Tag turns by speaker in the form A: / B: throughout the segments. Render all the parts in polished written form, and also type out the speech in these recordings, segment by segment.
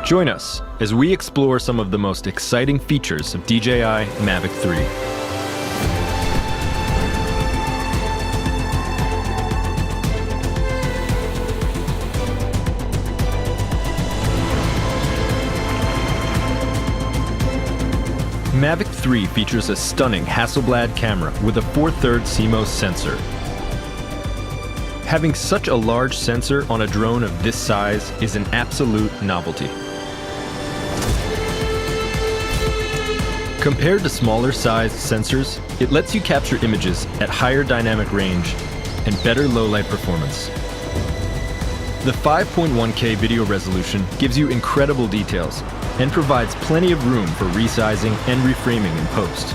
A: Join us as we explore some of the most exciting features of DJI Mavic 3. Mavic 3 features a stunning Hasselblad camera with a 4/3 CMOS sensor. Having such a large sensor on a drone of this size is an absolute novelty. Compared to smaller sized sensors, it lets you capture images at higher dynamic range and better low-light performance. The 5.1K video resolution gives you incredible details and provides plenty of room for resizing and reframing in post.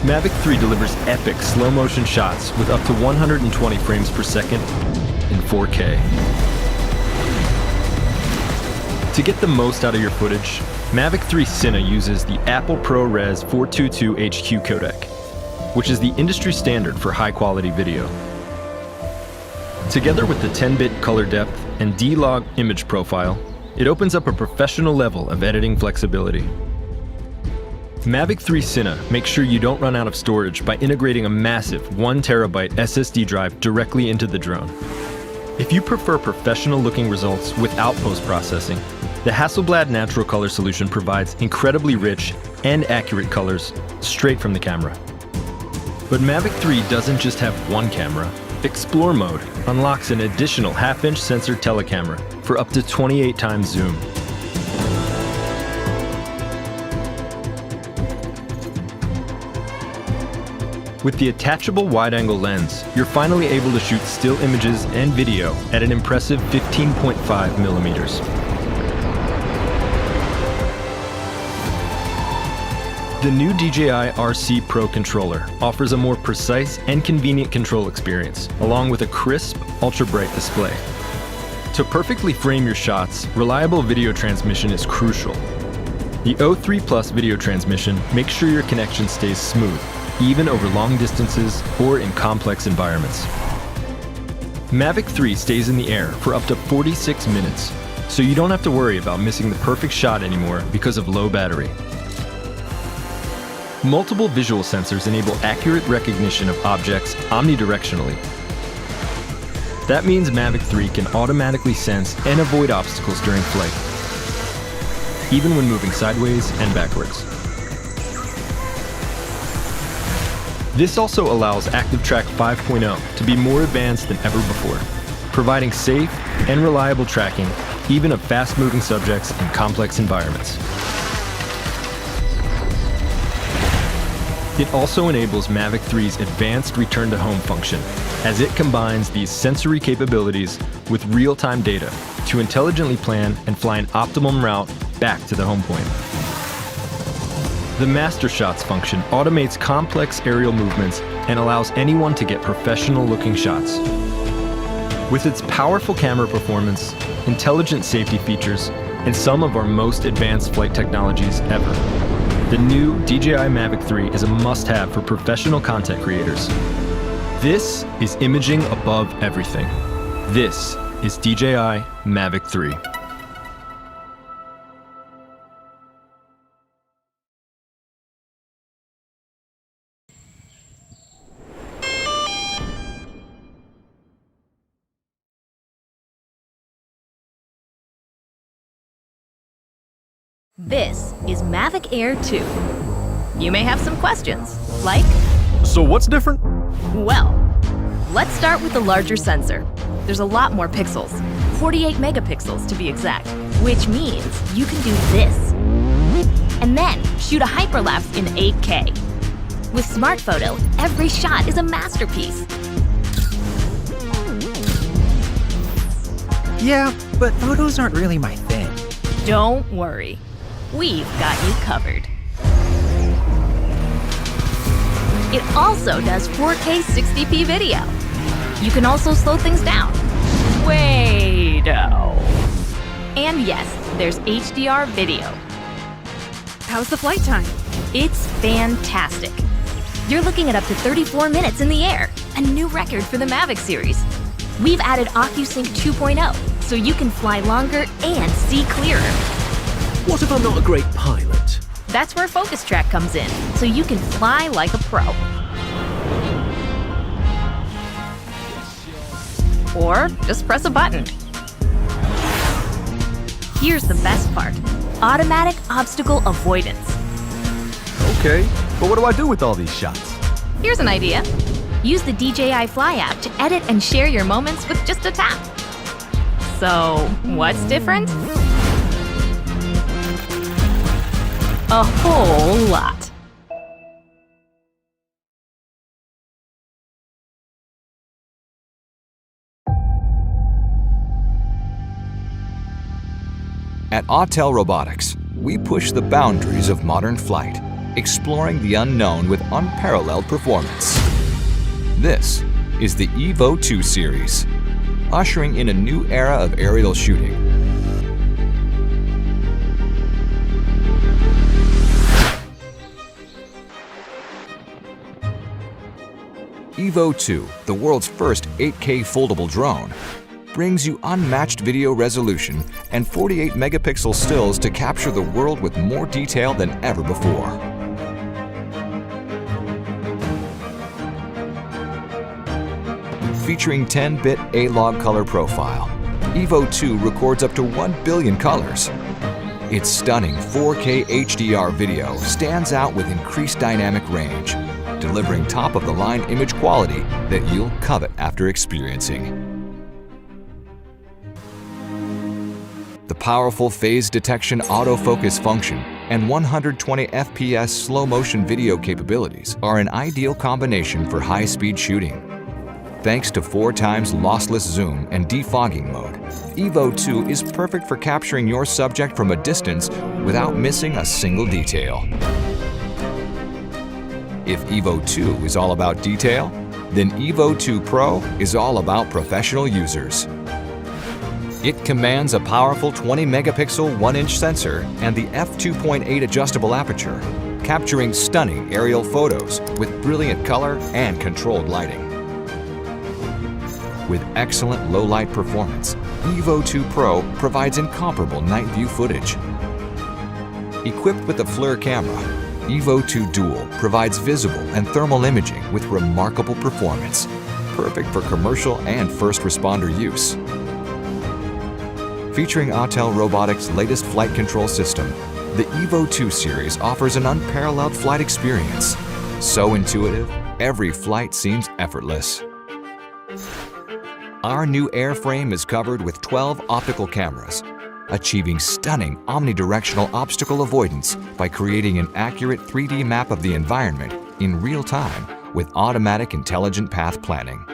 A: Mavic 3 delivers epic slow-motion shots with up to 120 frames per second in 4K. To get the most out of your footage, Mavic 3 Cine uses the Apple ProRes 422 HQ codec, which is the industry standard for high-quality video. Together with the 10-bit color depth and D-Log image profile, it opens up a professional level of editing flexibility. Mavic 3 Cine makes sure you don't run out of storage by integrating a massive 1 terabyte SSD drive directly into the drone. If you prefer professional-looking results without post-processing, the Hasselblad Natural Color solution provides incredibly rich and accurate colors straight from the camera. But Mavic 3 doesn't just have one camera. Explore mode unlocks an additional half-inch sensor telecamera for up to 28 times zoom. With the attachable wide-angle lens, you're finally able to shoot still images and video at an impressive 15.5 millimeters. The new DJI RC Pro controller offers a more precise and convenient control experience, along with a crisp, ultra-bright display. To perfectly frame your shots, reliable video transmission is crucial. The O3 Plus video transmission makes sure your connection stays smooth, even over long distances or in complex environments. Mavic 3 stays in the air for up to 46 minutes, so you don't have to worry about missing the perfect shot anymore because of low battery. Multiple visual sensors enable accurate recognition of objects omnidirectionally. That means Mavic 3 can automatically sense and avoid obstacles during flight, even when moving sideways and backwards. This also allows ActiveTrack 5.0 to be more advanced than ever before, providing safe and reliable tracking even of fast-moving subjects in complex environments. It also enables Mavic 3's advanced return-to-home function, as it combines these sensory capabilities with real-time data to intelligently plan and fly an optimum route back to the home point. The Master Shots function automates complex aerial movements and allows anyone to get professional-looking shots. With its powerful camera performance, intelligent safety features, and some of our most advanced flight technologies ever, the new DJI Mavic 3 is a must-have for professional content creators. This is imaging above everything. This is DJI Mavic 3.
B: This is Mavic Air 2. You may have some questions, like,
A: So what's different?
B: well, let's start with the larger sensor. There's a lot more pixels, 48 megapixels to be exact, which means you can do this. And then shoot a hyperlapse in 8K. With Smart Photo, every shot is a masterpiece.
C: Yeah, but photos aren't really my thing.
B: Don't worry. We've got you covered. It also does 4K 60p video. You can also slow things down. Way-do. And yes, there's HDR video.
D: How's the flight time?
B: It's fantastic. You're looking at up to 34 minutes in the air, a new record for the Mavic series. We've added OcuSync 2.0, so you can fly longer and see clearer.
E: What if I'm not a great pilot?
B: That's where Focus Track comes in, so you can fly like a pro. Or just press a button. Here's the best part: automatic obstacle avoidance.
A: Okay, but what do I do with all these shots?
B: Here's an idea. Use the DJI Fly app to edit and share your moments with just a tap. So, what's different? A whole lot.
F: At Autel Robotics, we push the boundaries of modern flight, exploring the unknown with unparalleled performance. This is the Evo 2 series, ushering in a new era of aerial shooting. Evo 2, the world's first 8K foldable drone, brings you unmatched video resolution and 48 megapixel stills to capture the world with more detail than ever before. Featuring 10-bit A-log color profile, Evo 2 records up to 1 billion colors. Its stunning 4K HDR video stands out with increased dynamic range, delivering top-of-the-line image quality that you'll covet after experiencing. The powerful phase detection autofocus function and 120 FPS slow-motion video capabilities are an ideal combination for high-speed shooting. Thanks to 4 times lossless zoom and defogging mode, Evo 2 is perfect for capturing your subject from a distance without missing a single detail. If Evo 2 is all about detail, then Evo 2 Pro is all about professional users. It commands a powerful 20-megapixel 1-inch sensor and the f2.8 adjustable aperture, capturing stunning aerial photos with brilliant color and controlled lighting. With excellent low-light performance, Evo 2 Pro provides incomparable night view footage. Equipped with a FLIR camera, Evo 2 Dual provides visible and thermal imaging with remarkable performance, perfect for commercial and first responder use. Featuring Autel Robotics' latest flight control system, the Evo 2 series offers an unparalleled flight experience. So intuitive, every flight seems effortless. Our new airframe is covered with 12 optical cameras, achieving stunning omnidirectional obstacle avoidance by creating an accurate 3D map of the environment in real time with automatic intelligent path planning.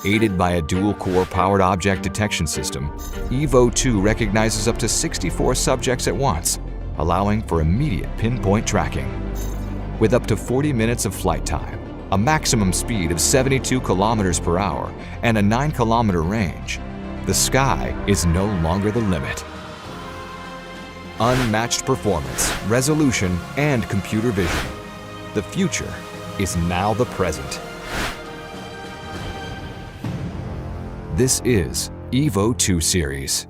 F: Aided by a dual-core powered object detection system, Evo 2 recognizes up to 64 subjects at once, allowing for immediate pinpoint tracking. With up to 40 minutes of flight time, a maximum speed of 72 kilometers per hour, and a 9-kilometer range, the sky is no longer the limit. Unmatched performance, resolution, and computer vision. The future is now the present. This is Evo 2 series.